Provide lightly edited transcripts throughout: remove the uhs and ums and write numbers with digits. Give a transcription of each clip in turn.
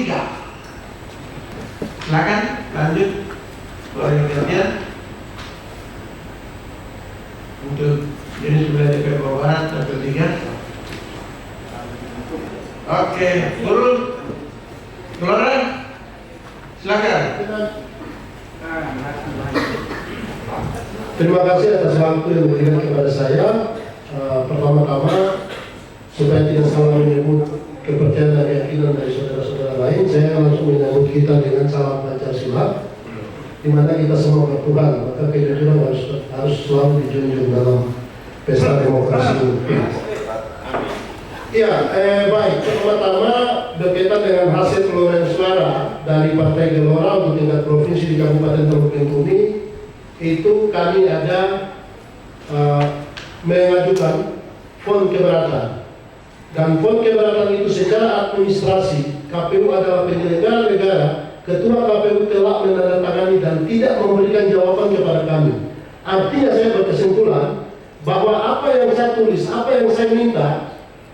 3. Silakan lanjut penelitian untuk jenis wilayah DPR Papua Barat level 3. Oke, turun. Gelora, silakan. Terima kasih atas waktu yang diberikan kepada saya. Pertama-tama, supaya tidak salah menyebut kepercayaan dan keyakinan dari saudara-saudara lain, saya langsung menyambut kita dengan salam Pancasila, di mana kita semua bertuhan, maka kejujuran harus selalu dijunjung dalam pesta demokrasi ini. Ya, baik. Pertama-tama berkaitan dengan hasil perolehan suara dari Partai Gelora untuk tingkat provinsi di Kabupaten Teluk Bintuni, itu kami ada mengajukan font keberatan. Dan font keberatan itu secara administrasi, KPU adalah penyelenggara negara, Ketua KPU telah menandatangani dan tidak memberikan jawaban kepada kami. Artinya saya berkesimpulan bahwa apa yang saya tulis, apa yang saya minta,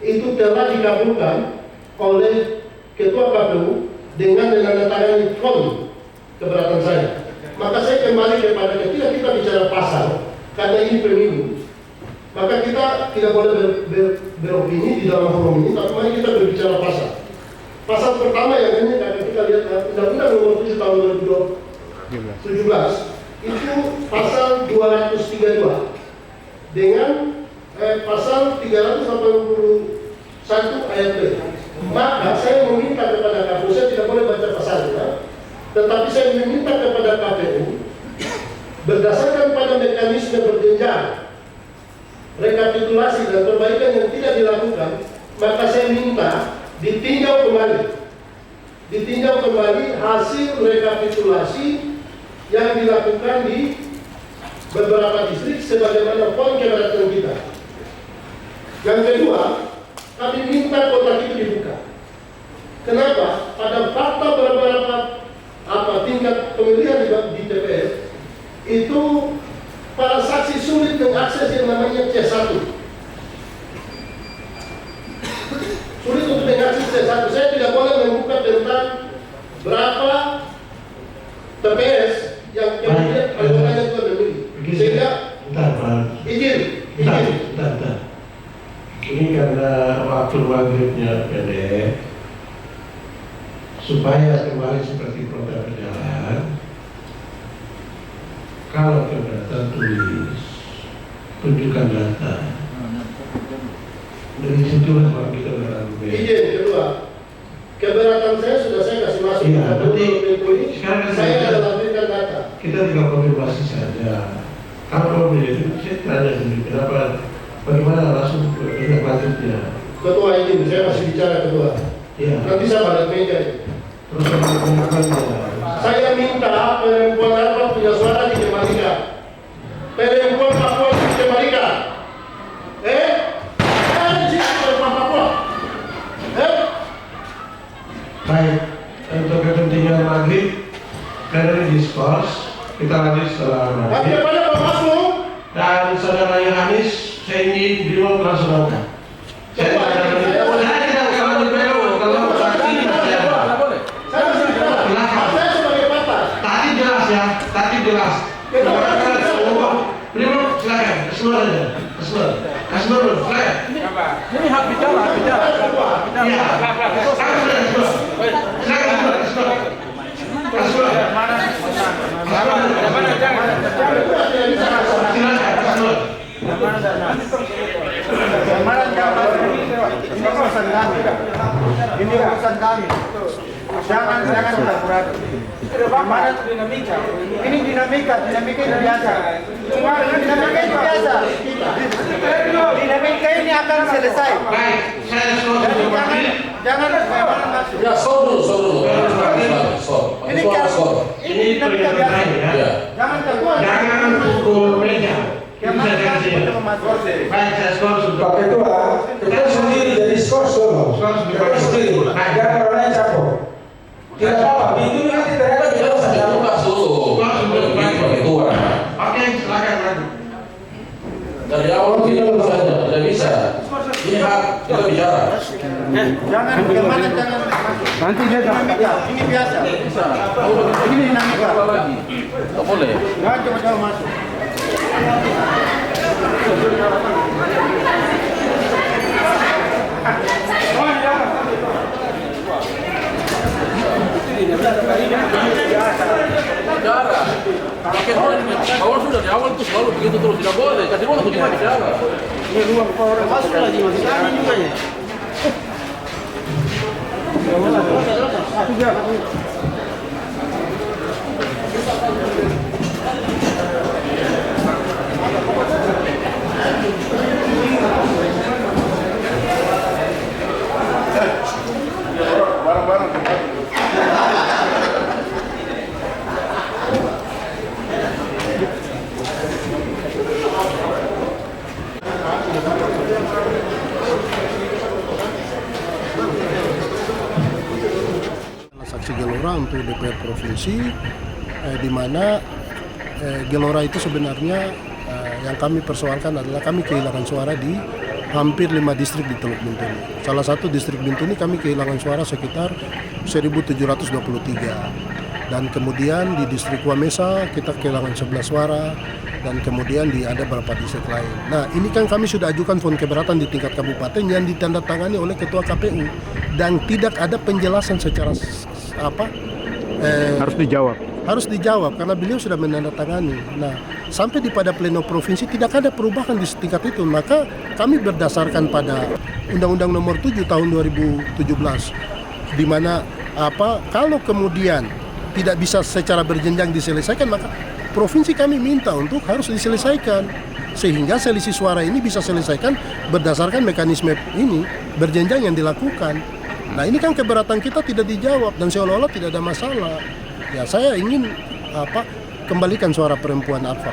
itu telah dikabulkan oleh Ketua KPU dengan menandatangani font keberatan saya. Maka saya kembali kepada ketika kita bicara pasal, karena ini pemilu, maka kita tidak boleh beropini di dalam forum ini, tapi mari kita berbicara pasal. Pasal pertama yang ini kalau kita lihat Undang-Undang Nomor 7 Tahun 2017 itu pasal 232 dengan pasal 381 ayat B. Maka saya meminta kepada KPU, saya tidak boleh baca pasalnya, tetapi saya meminta kepada KPU berdasarkan pada mekanisme berjenjang rekapitulasi dan perbaikan yang tidak dilakukan, maka saya minta ditinjau kembali hasil rekapitulasi yang dilakukan di beberapa distrik sebagaimana font keberatan kita. Yang kedua, kami minta kotak itu dibuka. Kenapa? Pada fakta beberapa tingkat pemilihan di TPS itu para saksi sulit mengakses yang namanya C1. Sulit untuk mengakses C1. Saya tidak boleh membuka tentang berapa TPS yang kemudian anggotanya itu memilih. Sehingga izin. Ini karena waktu maghribnya pendek, supaya kembali seperti program berjalan. Kalau keberatan tulis, tunjukkan data. Dari situlah kalau kita berlalu. Izin kedua, keberatan saya sudah saya kasih masuk. Iya, nanti sekarang saya ada lampirkan data. Kita tinggal konfirmasi saja. Kalau begitu, saya tanya dulu kenapa, bagaimana langsung tindak lanjutnya. Ketua izin, saya masih bicara ketua. Iya. Nanti saya balik meja. Terus apa? Saya minta perempuan apa punya suara dikembalikan. Perempuan Papua dikembalikan. Perempuan Papua. Baik, untuk kepentingan maghrib, dari diskors, kita lanjut setelah maghrib. Dan saudara Yohanis, saya ingin beliau melaksanakan. Saya tidak akan dibelu kalau saksi ini masih ada. Tadi jelas ya, tadi jelas. Beliau silakan, keseluruh aja, keseluruh, silakan. Ini hak bicara. Iya, silakan. Ini urusan kami. Jangan pura-pura. Ini dinamika itu biasa. Dinamika itu biasa. Dinamika ini akan selesai. Baik, saya Jangan masuk. Ya, stop dulu. Ini dinamika biasa ya. Jangan pukul meja. Bisa jangan sini. Baik, saya skor sudah. Pak Ketua, kita sendiri jadi skor dulu. Kita sendiri. Jangan orang lain capok. Tidak apa-apa. Itu nanti ternyata kita saja buka dulu. Pak Ketua. Oke, silakan lanjut. Dari awal kita saja tidak bisa. Ini hak kita bicara. Jangan kemana jangan masuk. Nanti dia dinamika. Ini biasa. Ini dinamika. Tak boleh. Jangan coba-coba masuk. Bicara. Awal sudah di awal itu selalu begitu terus, tidak boleh. Kasih bola kita bicara. Ini ruang orang masuk lagi masuk. Ini juga ya. Saksi Gelora untuk DPR Provinsi, di mana Gelora itu sebenarnya yang kami persoalkan adalah kami kehilangan suara di hampir 5 distrik di Teluk Bintuni. Salah satu distrik Bintuni kami kehilangan suara sekitar 1.723. Dan kemudian di distrik Wamesa kita kehilangan 11 suara, dan kemudian ada beberapa distrik lain. Nah, ini kan kami sudah ajukan pohon keberatan di tingkat kabupaten yang ditandatangani oleh Ketua KPU dan tidak ada penjelasan secara harus dijawab karena beliau sudah menandatangani. Nah, sampai pada pleno provinsi tidak ada perubahan di tingkat itu. Maka kami berdasarkan pada Undang-Undang Nomor 7 Tahun 2017, di mana kalau kemudian tidak bisa secara berjenjang diselesaikan, maka provinsi kami minta untuk harus diselesaikan sehingga selisih suara ini bisa selesaikan berdasarkan mekanisme ini berjenjang yang dilakukan. Nah, ini kan keberatan kita tidak dijawab dan seolah-olah tidak ada masalah. Ya, saya ingin kembalikan suara perempuan Alfa.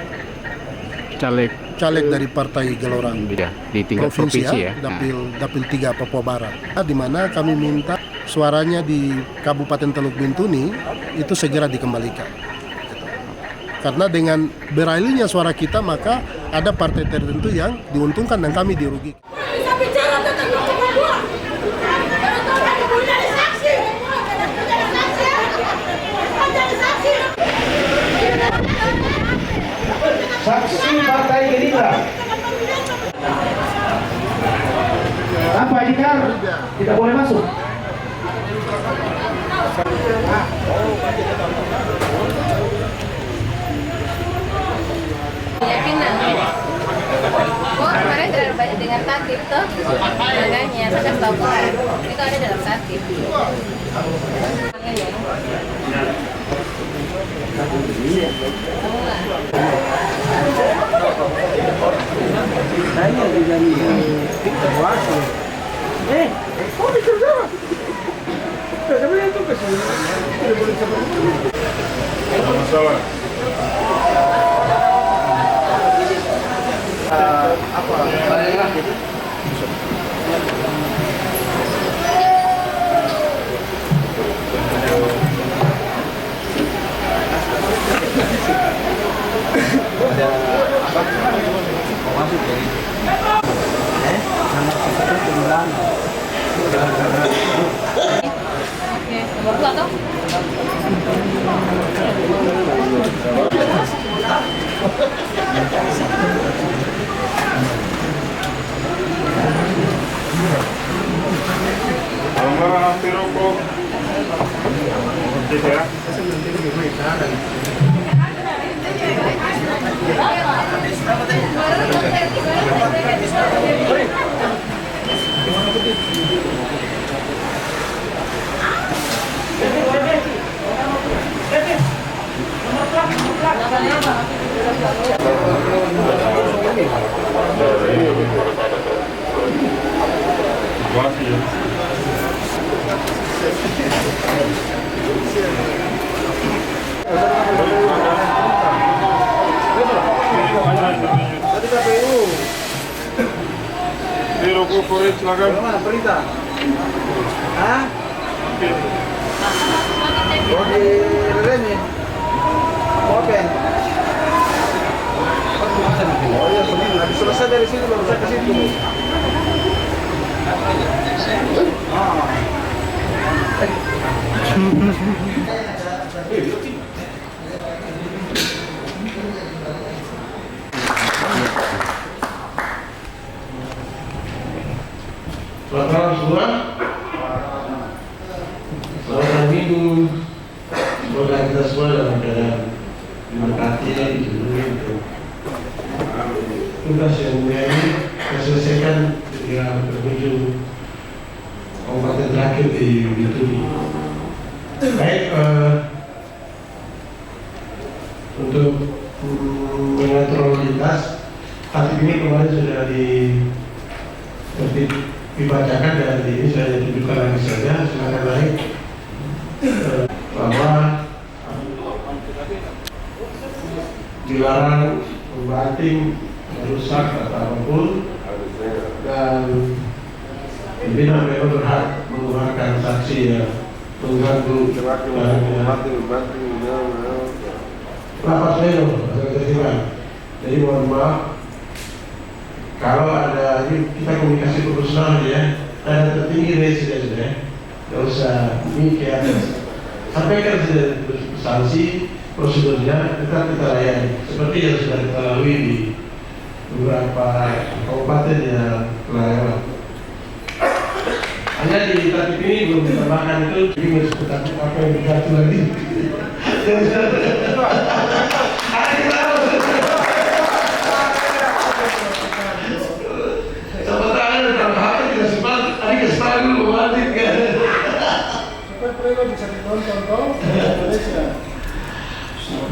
Caleg dari Partai Gelora di tingkat provinsi ya. Dapil 3 Papua Barat. Di mana kami minta suaranya di Kabupaten Teluk Bintuni itu segera dikembalikan. Karena dengan beralihnya suara kita, maka ada partai tertentu yang diuntungkan dan kami dirugikan. Bisa bicara tentang Papua. Dari saksi. Saksi Partai Gerindra. Tanpa Dikar tidak boleh masuk. Keyakinan. Kemarin tidak banyak dengar tatip tuh, makanya saya kasih tahu itu ada dalam tatip. Saya juga terwakil. Kok bisa sama? Tapi itu kesini. Tidak boleh seperti itu. Masalah. Nomor 2 toh? Lembaran anti rokok. Ya. Di rokok Forex silakan. Mana berita? Hah? Oh, di ini. Open. Oh iya, habis selesai dari sini baru saya ke situ. Selamat malam semua. Selamat minggu. Semoga kita semua dalam keadaan diberkati, dilindungi untuk tugas yang mulia ini kita selesaikan ketika menuju kabupaten terakhir di Bintuni. Baik, untuk mengatur lalu lintas, tatip ini kemarin sudah dibacakan dan ini saya tunjukkan lagi saja. Silakan naik bahwa dilarang membanting, merusak atau apapun, dan pimpinan memang berhak mengeluarkan saksi yang mengganggu rapat pleno atau ketertiban. Jadi mohon maaf kalau ada, ini kita komunikasi profesional ya, ada tertinggi residen ya, nggak usah mikir, sampaikan saja sanksi prosedurnya, tetap kita layani seperti yang sudah kita lalui di beberapa kabupaten yang telah lewat. Hanya di tatip ini belum ditambahkan itu, jadi masuk tatip apa yang diatur lagi. Sama tangan dan hati tidak sempat, tadi kesal dulu memantik kan. Supaya pleno bisa ditonton toh Indonesia.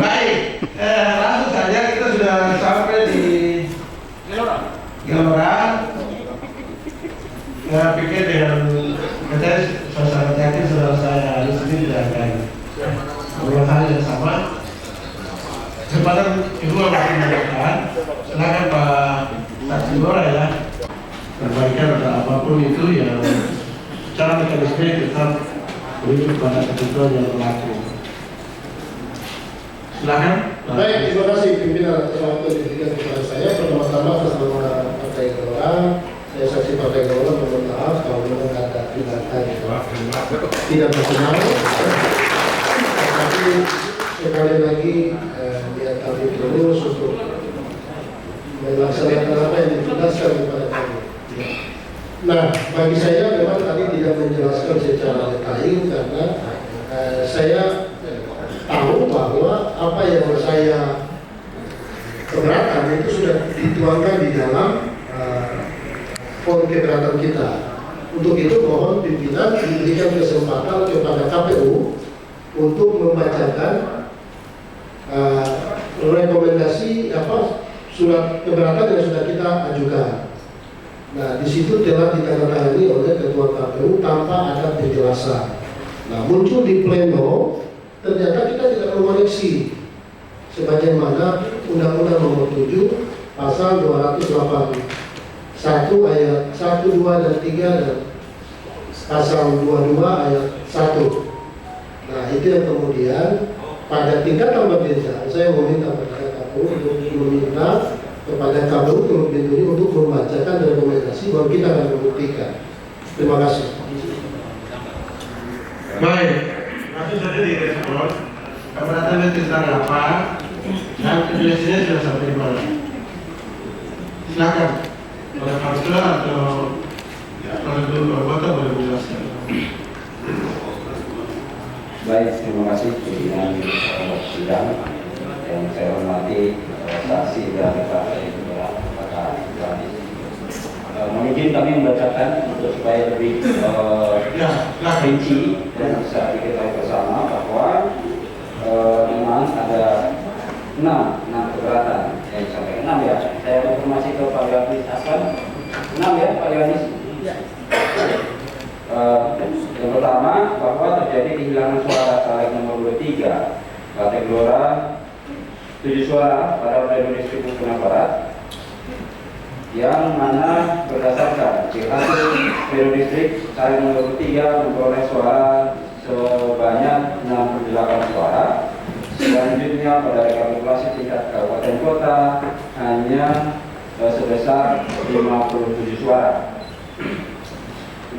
Baik, langsung saja kita sudah sampai di Gelora. Ya, pikir dengan katanya suasana yakin saudara saya hari ini tidak akan berulang hal yang sama. Kesempatan kedua masih diberikan. Silakan Pak Saksi Gelora ya. Perbaikan atau apapun itu yang secara mekanisme tetap merujuk pada ketentuan yang berlaku. Silakan. Baik, terima kasih pimpinan atas waktu yang diberikan kepada saya. Pertama-tama atas nama Partai Gelora, saya saksi Partai Gelora mohon maaf kalau memang ada tindakan tidak berkenan. Tapi sekali lagi biar kami terus untuk melaksanakan apa yang ditugaskan kepada kami. Nah, bagi saya memang tadi tidak menjelaskan secara detail karena saya tahu bahwa apa yang saya keberatan itu sudah dituangkan di dalam form keberatan kita. Untuk itu mohon pimpinan diberikan kesempatan kepada KPU untuk membacakan rekomendasi surat keberatan yang sudah kita ajukan. Nah, di situ telah ditandatangani oleh Ketua KPU tanpa ada penjelasan. Nah, muncul di pleno, ternyata kita tidak memeriksi sebagaimana Undang-Undang Nomor 7 Pasal 281 ayat 1, 2, dan 3 dan Pasal 22 ayat 1. Nah, itu yang kemudian pada tingkatan berjenjang saya meminta kepada KPU untuk meminta kepada KPU ini untuk membacakan rekomendasi baru kita akan membuktikan. Terima kasih. Baik, langsung saja direspon. Keberatan tentang apa dan penjelasannya sudah sampai di mana? Silakan oleh Pansel atau oleh anggota boleh menjelaskan. Baik, terima kasih pimpinan sidang yang saya hormati saksi dari Partai Gelora Pak Ibrahim. Mohon izin kami membacakan untuk supaya lebih rinci dan bisa diketahui bersama bahwa memang ada 6 keberatan yang disampaikan. 6 ya, saya konfirmasi ke Pak Yohanis Hasan. 6 ya Pak Yohanis. Yang pertama bahwa terjadi kehilangan suara caleg nomor 23 Partai Gelora 7 suara pada pleno distrik Bukit Barat, yang mana berdasarkan hasil pleno distrik caleg nomor 23 memperoleh suara sebanyak 68 suara. Selanjutnya pada rekapitulasi tingkat kabupaten kota hanya sebesar 57 suara.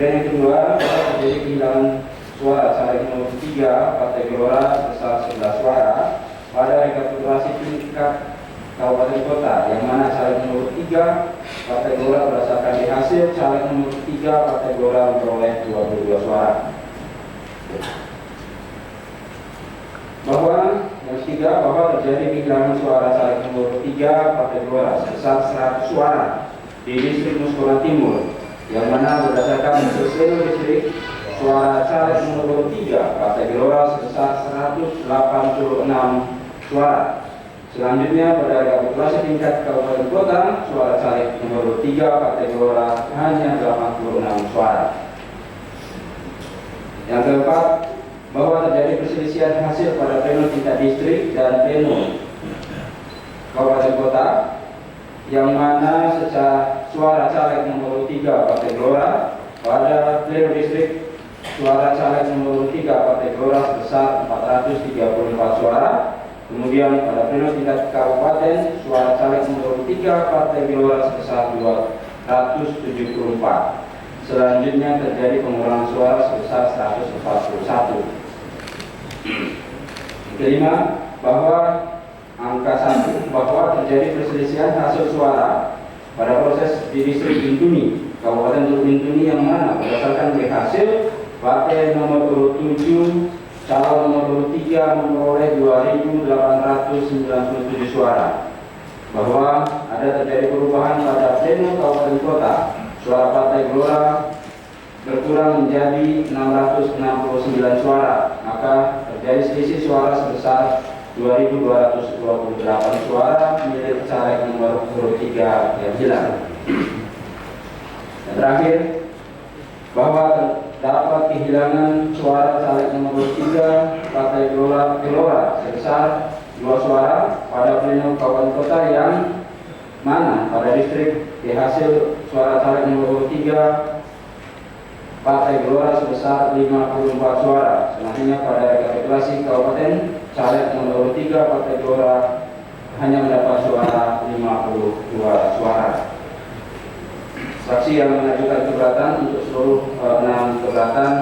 Dan yang kedua, terjadi kehilangan suara caleg nomor 3 Partai Gelora sebesar 11 suara pada rekapitulasi tingkat kabupaten kota, yang mana caleg nomor 3 Partai Gelora berdasarkan di hasil caleg nomor 3 Partai Gelora memperoleh 22 suara. Bahwa yang ketiga, bahwa terjadi kehilangan suara caleg nomor 3 Partai Gelora sebesar 100 suara di distrik Muskoka Timur, yang mana berdasarkan hasil pleno distrik suara caleg nomor 3 Partai Gelora sebesar 186 suara. Selanjutnya pada rekapitulasi tingkat kabupaten kota, suara caleg nomor 3 Partai Gelora hanya 86 suara. Yang keempat, bahwa terjadi perselisihan hasil pada pleno tingkat distrik dan pleno kabupaten kota, yang mana secara suara caleg nomor 3 Partai Gelora pada pleno distrik suara caleg nomor 3 Partai Gelora sebesar 434 suara. Kemudian pada pleno tingkat kabupaten suara caleg nomor 3 Partai Gelora sebesar 274. Selanjutnya terjadi pengurangan suara sebesar 141. Kelima, bahwa angka 1, bahwa terjadi perselisihan hasil suara pada proses di distrik Bintuni, Kabupaten Teluk Bintuni, yang mana berdasarkan dari hasil partai nomor urut 7 calon nomor 3 memperoleh 2.897 suara. Bahwa ada terjadi perubahan pada pleno kabupaten kota, suara Partai Gelora berkurang menjadi 669 suara, maka terjadi selisih suara sebesar 2.228 suara milik caleg nomor urut 3 yang hilang. Dan terakhir, bahwa terdapat kehilangan suara caleg nomor 3 Partai Gelora sebesar 2 suara pada pleno kabupaten kota, yang mana pada distrik di hasil suara caleg nomor 3 Partai Gelora sebesar 54 suara. Selanjutnya pada rekapitulasi kabupaten, caleg nomor 3 Partai Gelora hanya mendapat suara 52 suara. Saksi yang mengajukan keberatan untuk seluruh 6 keberatan,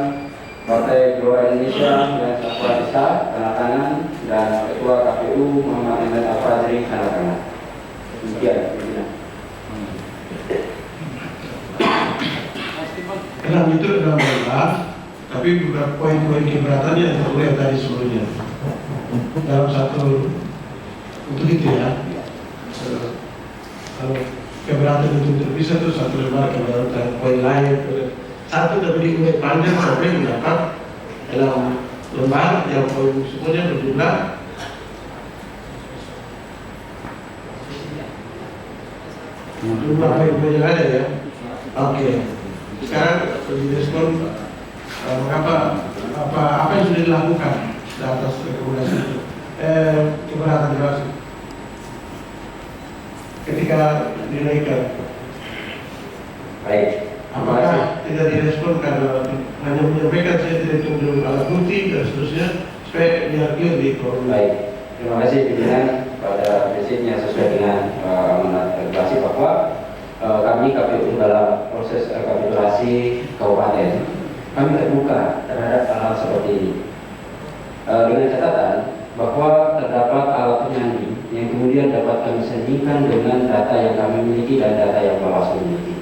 Partai Gelora Indonesia dan Safra Desa tanda tangan, dan Ketua KPU Muhammad Ahmad Al-Fadri tanda tangan. Demikian. Dalam itu ada benar, tapi beberapa poin-poin keberatan yang terlihat tadi sebelumnya. Dalam satu, untuk itu ya, kalau keberatan itu terpisah itu satu lembar keberatan, poin lain satu tapi diulang panjang sampai mendapat dalam lembar yang poin semuanya berjumlah poin-poin yang ada ya. Oke. Sekarang direspon apa yang sudah dilakukan di atas rekomendasi itu, keberatan jelas ketika dinaikkan. Baik. Apakah tidak direspon karena hanya menyampaikan saya tidak tunjuk alat bukti dan seterusnya supaya biar clear di forum. Baik. Terima kasih pimpinan pada prinsipnya sesuai dengan amanat regulasi bahwa kami KPU dalam proses rekapitulasi kabupaten, kami terbuka terhadap hal seperti ini dengan catatan bahwa terdapat alat penyanyi yang kemudian dapat kami sandingkan dengan data yang kami miliki dan data yang Bawaslu miliki.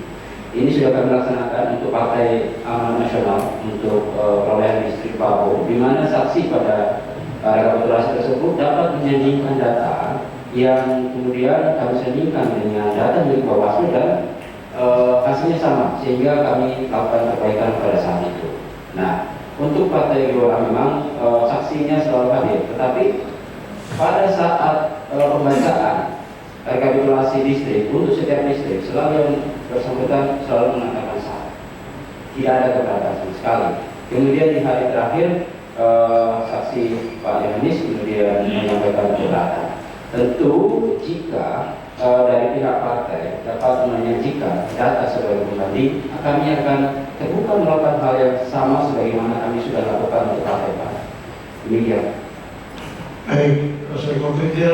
Ini sudah kami laksanakan untuk Partai Amanat Nasional untuk perolehan distrik Pabo, di mana saksi pada rekapitulasi tersebut dapat menyandingkan data yang kemudian kami sandingkan dengan data milik Bawaslu dan hasilnya sama, sehingga kami lakukan perbaikan pada saat itu. Nah, untuk Partai Gelora memang saksinya selalu hadir, tetapi pada saat pembacaan rekapitulasi distrik untuk setiap distrik selalu yang bersangkutan selalu mengatakan salah, tidak ada keberatan sama sekali. Kemudian di hari terakhir saksi Pak Yohanis kemudian menyampaikan keberatan. Tentu jika dari pihak partai dapat menyajikan data sebagai pembanding, kami akan terbuka melakukan hal yang sama sebagaimana kami sudah lakukan untuk partai. Demikian. Baik, proses konkretnya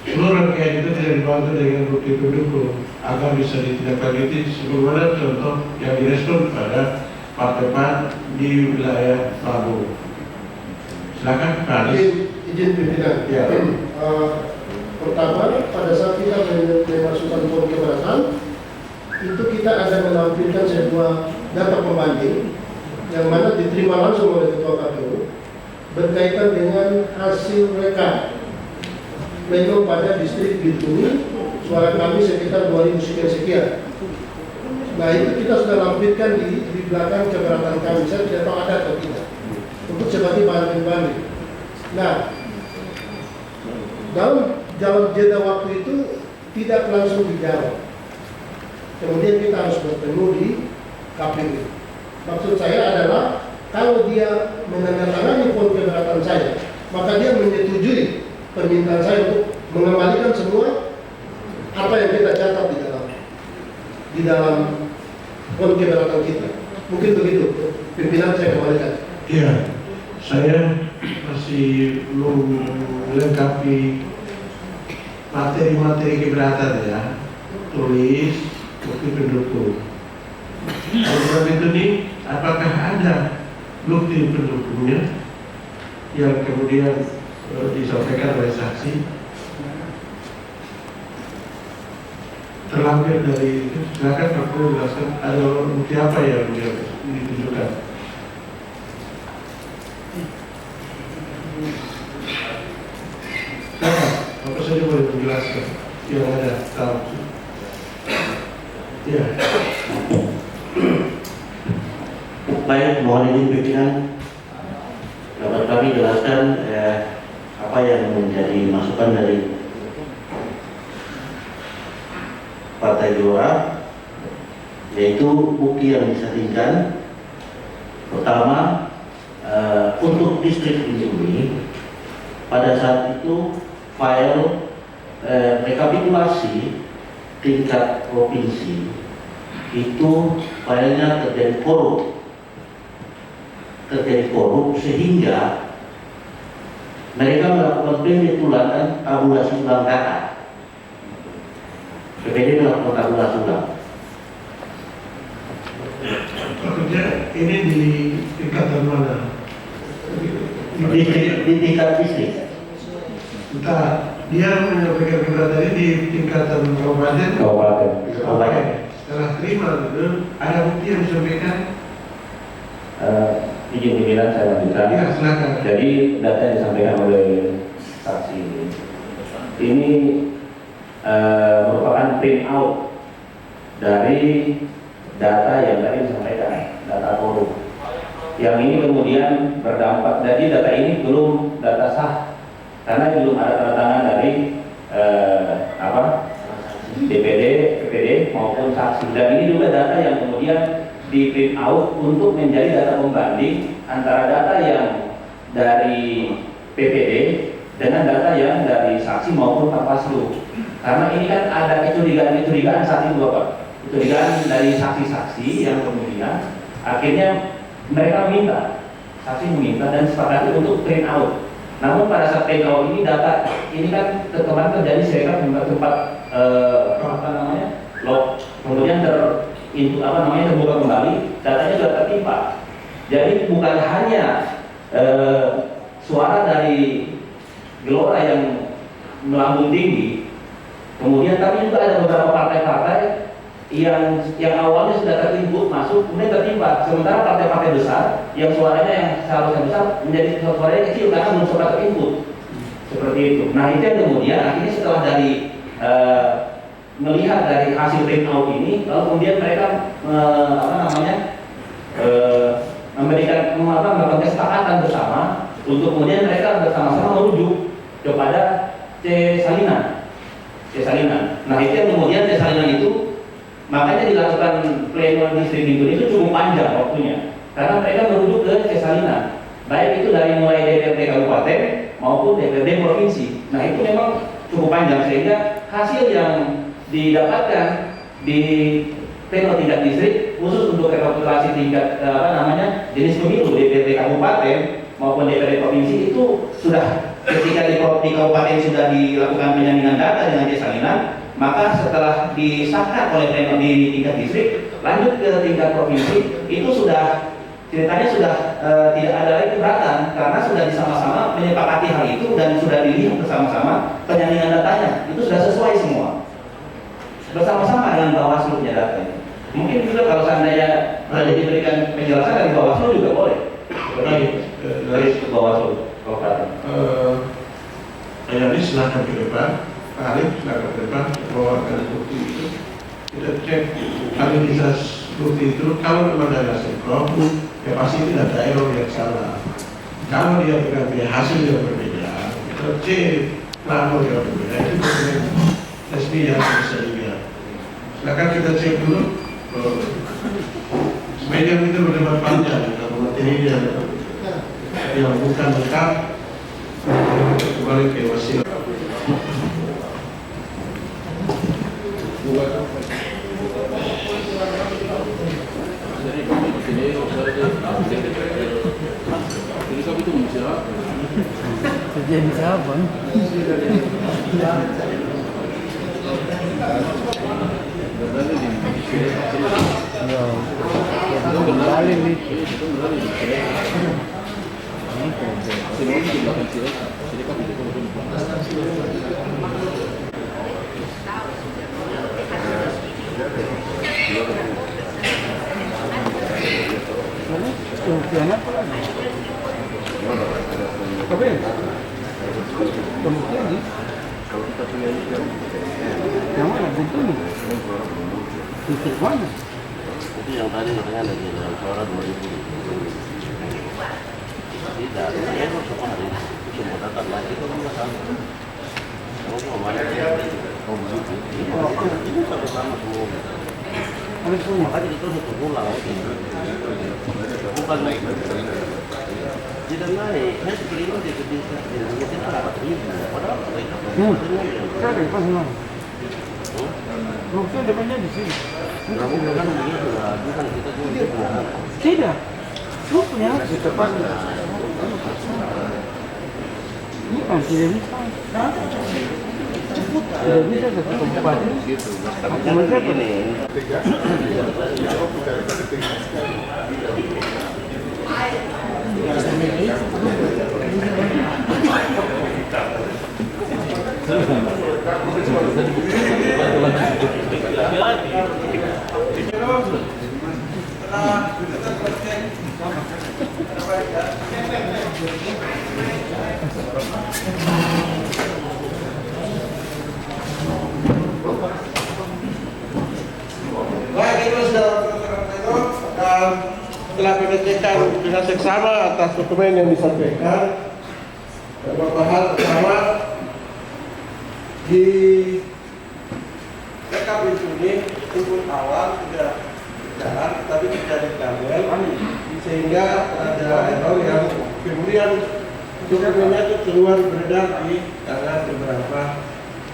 seluruh rangkaian itu tidak dibantu dengan bukti pendukung agar bisa ditindaklanjuti sebagaimana contoh yang direspon pada Partai PAN di wilayah Labu. Silakan Pak Anies. Izin pimpinan. Ya. Pertama, pada saat kita memasukkan PON keberatan, itu kita akan menampilkan sebuah data pembanding yang mana diterima langsung oleh Ketua KPU berkaitan dengan hasil rekap pleno pada distrik Bintuni, suara kami sekitar 2000 sekian. Nah, itu kita sudah lampirkan di belakang keberatan kami. Saya tidak tahu ada atau tidak, untuk sebagai bahan pembanding. Nah, dalam jeda waktu itu tidak langsung dijawab. Kemudian kita harus bertemu di KPU. Maksud saya adalah kalau dia menandatangani PON keberatan saya, maka dia menyetujui permintaan saya untuk mengembalikan semua apa yang kita catat di dalam PON keberatan kita. Mungkin begitu, pimpinan saya kembalikan. Iya, saya masih belum melengkapi materi-materi keberatan ya. Tulis bukti pendukung. Kalau itu nih, apakah ada bukti pendukungnya yang kemudian disampaikan oleh saksi? Terlampir dari itu, silakan Pak Pur jelaskan ada bukti apa yang ditunjukkan. Apa saja boleh menjelaskan yang ada tahu. Ya. Baik, mohon izin pimpinan dapat kami jelaskan apa yang menjadi masukan dari Partai Gelora, yaitu bukti yang disandingkan. Pertama, untuk distrik Bintuni pada saat itu file rekapitulasi tingkat provinsi itu filenya terjadi korup sehingga mereka melakukan pembetulan tabulasi ulang data. PPD melakukan tabulasi ulang. Maksudnya ini di tingkatan mana? Di tingkat distrik. Entah, dia menyampaikan keberatan ini di tingkatan kabupaten. Kabupaten. Setelah terima, ada bukti yang disampaikan. Izin pimpinan saya lanjutkan. Ya, silakan. Jadi data yang disampaikan oleh saksi ini merupakan print out dari data yang tadi disampaikan, data korup. Yang ini kemudian berdampak, jadi data ini belum data sah karena belum ada tanda tangan dari DPD, PPD maupun saksi. Dan ini juga data yang kemudian di print out untuk menjadi data pembanding antara data yang dari PPD dengan data yang dari saksi maupun Bawaslu. Karena ini kan ada kecurigaan saat itu Bapak, kecurigaan dari saksi-saksi yang kemudian akhirnya mereka saksi meminta dan sepakati untuk print out. Namun pada saat print out ini data ini kan kemarin terjadi serikap tempat log, kemudian terbuka kembali, datanya sudah tertimpa. Jadi bukan hanya suara dari Gelora yang melambung tinggi, kemudian tapi juga ada beberapa partai-partai yang awalnya sudah terinput masuk, kemudian tertimpa. Sementara partai-partai besar yang suaranya yang seharusnya besar menjadi suaranya kecil karena belum sempat terinput. Seperti itu. Nah, itu yang kemudian akhirnya setelah dari melihat dari hasil print out ini, lalu kemudian mereka melakukan kesepakatan bersama untuk kemudian mereka bersama-sama merujuk kepada C Salinan. Nah, itu yang kemudian C Salinan itu makanya dilakukan pleno distrik Bintuni itu cukup panjang waktunya karena mereka merujuk ke C Salinan, baik itu dari mulai DPRD kabupaten maupun DPRD provinsi. Nah, itu memang cukup panjang sehingga hasil yang didapatkan di pleno tingkat distrik khusus untuk rekapitulasi tingkat jenis pemilu DPRD kabupaten maupun DPRD provinsi itu sudah ketika di kabupaten sudah dilakukan penyandingan data dengan C Salinan, maka setelah disahkan oleh pleno di tingkat distrik, lanjut ke tingkat provinsi, itu sudah ceritanya sudah tidak ada lagi keberatan karena sudah disama-sama menyepakati hal itu dan sudah dilihat bersama-sama penyandingan datanya, itu sudah sesuai semua bersama-sama dengan Bawaslu punya data itu. Mungkin juga kalau seandainya diberikan penjelasan dari Bawaslu juga boleh. Dari Bawaslu kalau kata. Jadi silakan ke depan, Pak Alif silakan ke depan bawakan bukti itu. Kita cek validitas bukti itu. Kalau memang ada sinkron, ya pasti tidak ada error yang salah. Kalau dia berganti hasil yang berbeda, kita cek lapor yang berbeda itu dokumen resmi yang bisa dilihat. Silakan kita cek dulu. Sebenarnya kita berdebat panjang kalau materinya yang bukan lengkap. Kembali ke wasilah. Jadi siapa? Kembali nih. Yang mana bentuk nih? Titik mana? Itu yang tadi katanya ada di dalam suara 2000. Tidak, saya harus semua hari semua datang lagi itu kan sama. Oh, mana dia? Oh, begitu. Ini satu sama semua. Makanya itu satu pulang. Bukan naik. Tidak naik. Saya terima di kedisa. Kita dapat ribu. Padahal mereka. Saya pas mana? Bukti depannya di sini. Kamu bilang begitu lah. Bukan kita juga. Tidak. Lu punya di depan. Bukan tidak bisa. Tidak bisa ke kabupaten. Jangan begini. Baik, itu sudah setelah pengecekan dengan seksama atas dokumen yang disampaikan, beberapa hal pertama di rekap ini input awal sudah berjalan, tapi terjadi tabel sehingga ada error yang kemudian dokumennya itu keluar beredar di tangan beberapa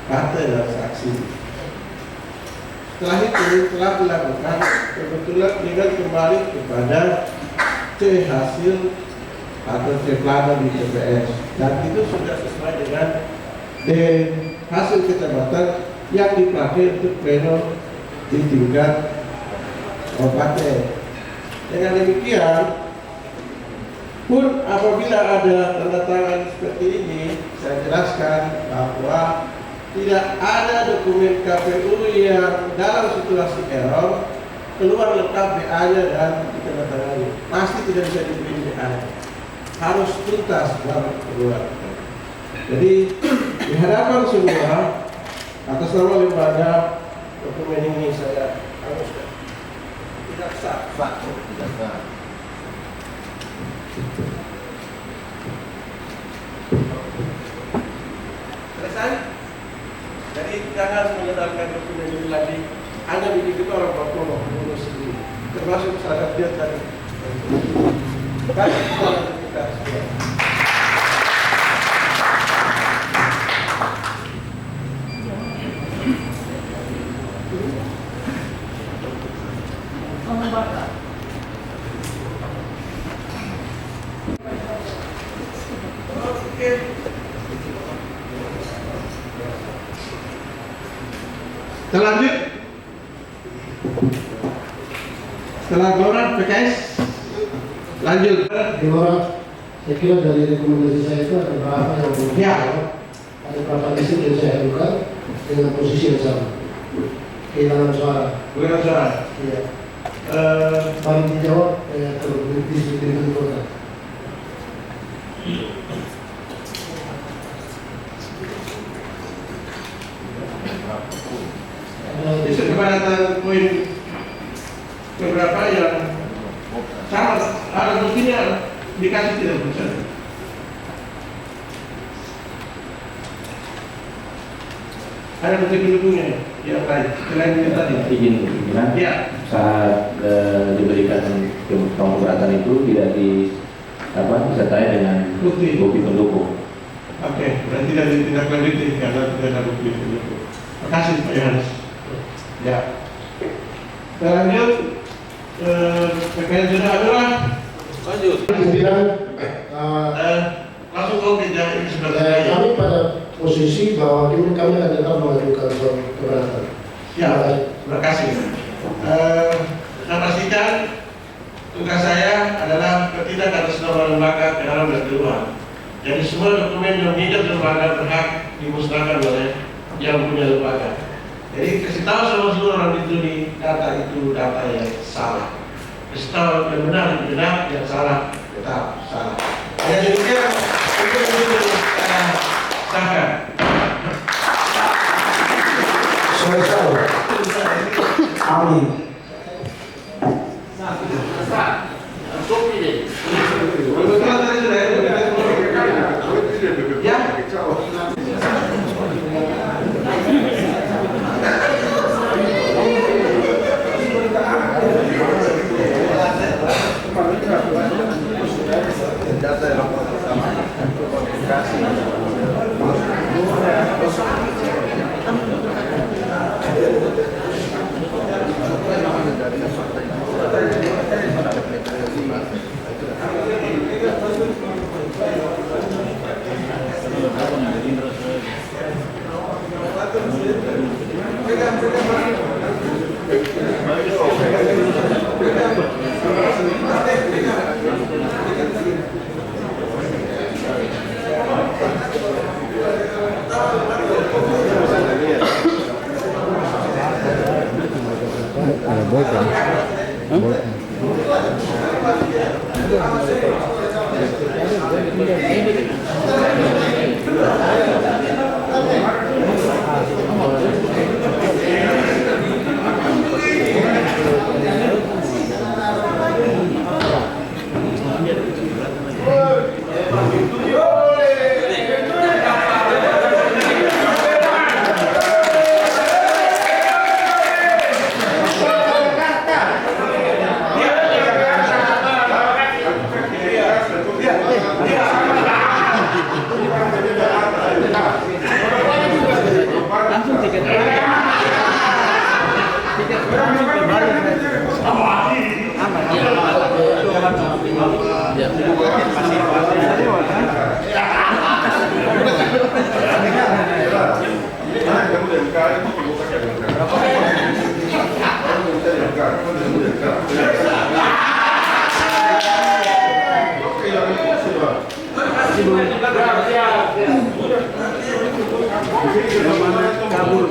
partai dan saksi. Setelah itu telah dilakukan kebetulan dengan kembali kepada C hasil atau C plano di TPS, dan itu sudah sesuai dengan D hasil kecamatan yang dipakai untuk pleno di tingkat kabupaten. Dengan demikian, pun apabila ada tanda tangan seperti ini, saya jelaskan bahwa tidak ada dokumen KPU yang dalam situasi error keluar lengkap BA-nya dan ditandatangani. Pasti tidak bisa diberi BA. Harus tuntas baru keluar. Jadi di hadapan semua atas nama lembaga dokumen ini saya haruskan tidak sah. Tidak sah. Selesai. Jadi jangan menyedarkan dokumen ini lagi hanya begitu orang bertolong mengurus sendiri, termasuk sadar dia tadi. Baik, kita semua. Selanjut, setelah Gelora PKS, lanjut. Gelora, saya kira dari rekomendasi saya itu ada beberapa yang belum Ya. dijawab. Ada beberapa distrik yang saya ajukan dengan posisi yang sama. Kehilangan suara. Bukan suara. Iya. Paling dijawab kalau distrik itu kota. Bisa kepadatan poin beberapa yang sangat alat buktinya dikasih tidak bisa. Ada bukti pendukungnya yang lain selain itu tadi. Izin pimpinan, Ya. saat diberikan keberatan itu tidak disertai dengan Bukti. bukti pendukung. Oke, berarti tidak ditindaklanjuti karena tidak ada bukti pendukung. Terima kasih Pak Yohanes. Ya. Lanjut, PKS sudah adalah Lanjut. Pimpinan, langsung ke meja ini sebelah kami saya. pada posisi bahwa kami akan tetap mengajukan keberatan. Ya, terima kasih. Saya pastikan tugas saya adalah bertindak atas nama lembaga ke dalam dan keluar. Jadi semua dokumen yang hidup lembaga berhak dimusnahkan oleh yang punya lembaga. Jadi kasih tahu sama seluruh orang itu nih, data itu data yang salah. Kasih tahu yang benar itu benar, yang salah tetap salah. Ya demikian untuk itu sahkan. Selesai. Amin. Kebetulan tadi sudah ya.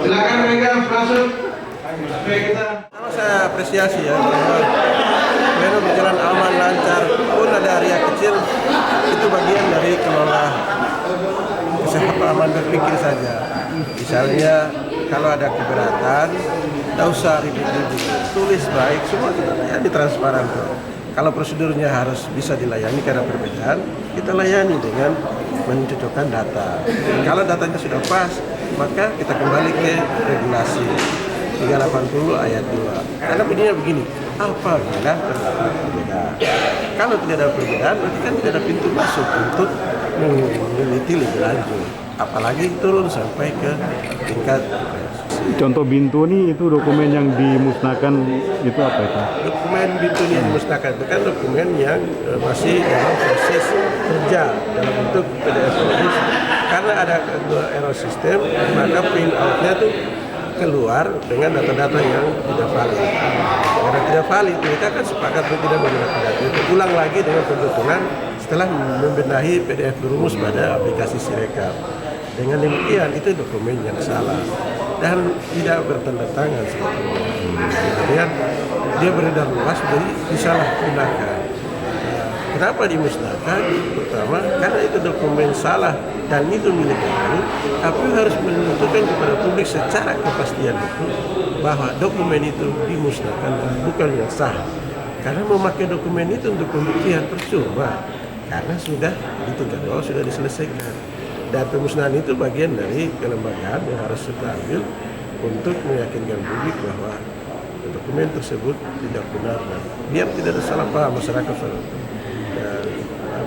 Silakan mereka masuk. Supaya kita. Saya apresiasi ya bahwa pleno berjalan aman lancar, pun ada area kecil itu bagian dari kelola kesepahaman berpikir saja. Misalnya kalau ada keberatan, tidak usah ribut-ribut, tulis baik, semua kita layani transparan kok. Kalau prosedurnya harus bisa dilayani karena perbedaan, kita layani dengan mencocokkan data. Kalau datanya sudah pas, maka kita kembali ke regulasi 380 ayat 2. Karena bunyinya begini, apabila terdapat perbedaan. Kalau tidak ada perbedaan, berarti kan tidak ada pintu masuk untuk meneliti lebih lanjut. Apalagi turun sampai ke tingkat Contoh Bintu nih itu dokumen yang dimusnahkan itu apa itu? dokumen Bintu yang dimusnahkan itu kan dokumen yang masih dalam proses kerja dalam bentuk PDF tulis. Karena ada error sistem, maka print out-nya tuh keluar dengan data-data yang tidak valid. Karena tidak valid, mereka kan sepakat untuk tidak menggunakan data itu. Ulang lagi dengan pembentukan setelah membenahi PDF berumus pada aplikasi Sirekap. Dengan demikian itu dokumen yang salah dan tidak bertanda tangan sebetulnya. Kemudian dia beredar luas, jadi disalahgunakan. Kenapa dimusnahkan? Pertama, karena itu dokumen salah dan itu milik baru. Tapi harus menentukan kepada publik secara kepastian itu bahwa dokumen itu dimusnahkan dan bukan yang sah. Karena memakai dokumen itu untuk pembuktian percuma, karena sudah di tingkat bawah sudah diselesaikan. Dan pemusnahan itu bagian dari kelembagaan yang harus kita ambil untuk meyakinkan publik bahwa dokumen tersebut tidak benar dan biar tidak ada salah paham masyarakat.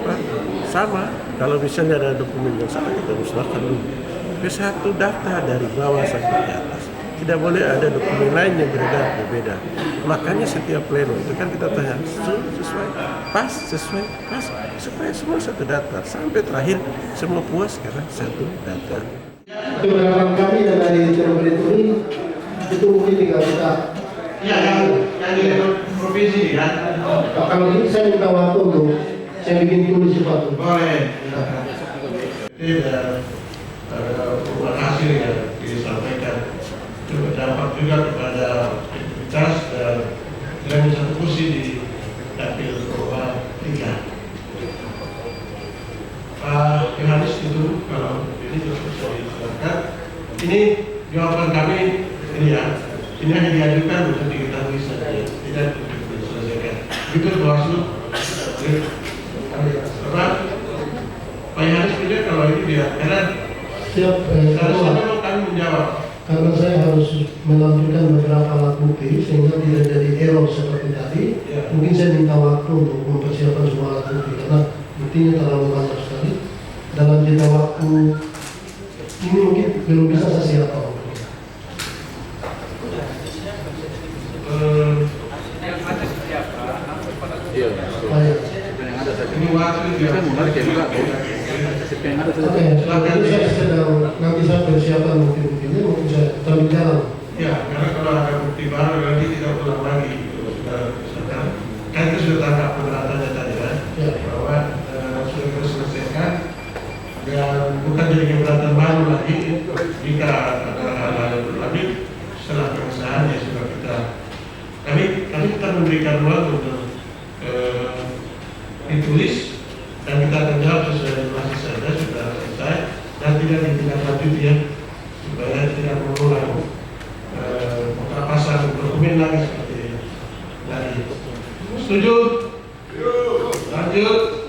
Dan sama kalau misalnya ada dokumen yang salah kita musnahkan dulu. P1 data dari bawah sampai ke atas. Tidak boleh ada dokumen lain yang berbeda. Makanya setiap pleno itu kan kita tanya sesuai pas supaya semua satu data sampai terakhir semua puas karena satu data. Keberatan kami yang dari pemerintah ini itu mungkin tinggal kita. Ya, yang di provinsi kan. Kalau ini saya minta waktu untuk saya bikin tulis sesuatu. Boleh. Terima kasih yang disampaikan. Coba dampak juga kepada aktivitas dan dengan satu kursi di dapil Purwa 3. Pak Yohanes itu kalau ini juga bisa disampaikan. Ini jawaban kami ini ya. Ini hanya diajukan untuk diketahui saja, tidak untuk diselesaikan. Begitu Bawaslu. Pak Yohanes juga kalau ini dia karena siap. Seharusnya kami menjawab. Karena saya harus melanjutkan beberapa alat bukti sehingga tidak jadi error seperti tadi. Ya. Mungkin saya minta waktu untuk mempersiapkan semua alat bukti karena buktinya terlalu banyak sekali. Dalam jeda waktu ini mungkin belum bisa saya siapkan. Ini waktu dia menarik ya juga. Oke, saya sedang nanti saya persiapkan bukti-buktinya mungkin saya sambil jalan. ya, karena kalau ada bukti baru nanti tidak ulang lagi. Kan itu sudah tangkap pemberatannya tadi kan, bahwa sudah kita selesaikan dan bukan jadi keberatan baru lagi. Jika ada hal-hal yang berlanjut setelah pengesahan ya sudah kami kita memberikan ruang untuk ditulis dan kita akan jawab sesuai dengan masih saja sudah selesai dan tidak ditindaklanjuti ya supaya tidak mengulang pasang dokumen lagi seperti tadi. Setuju? Lanjut.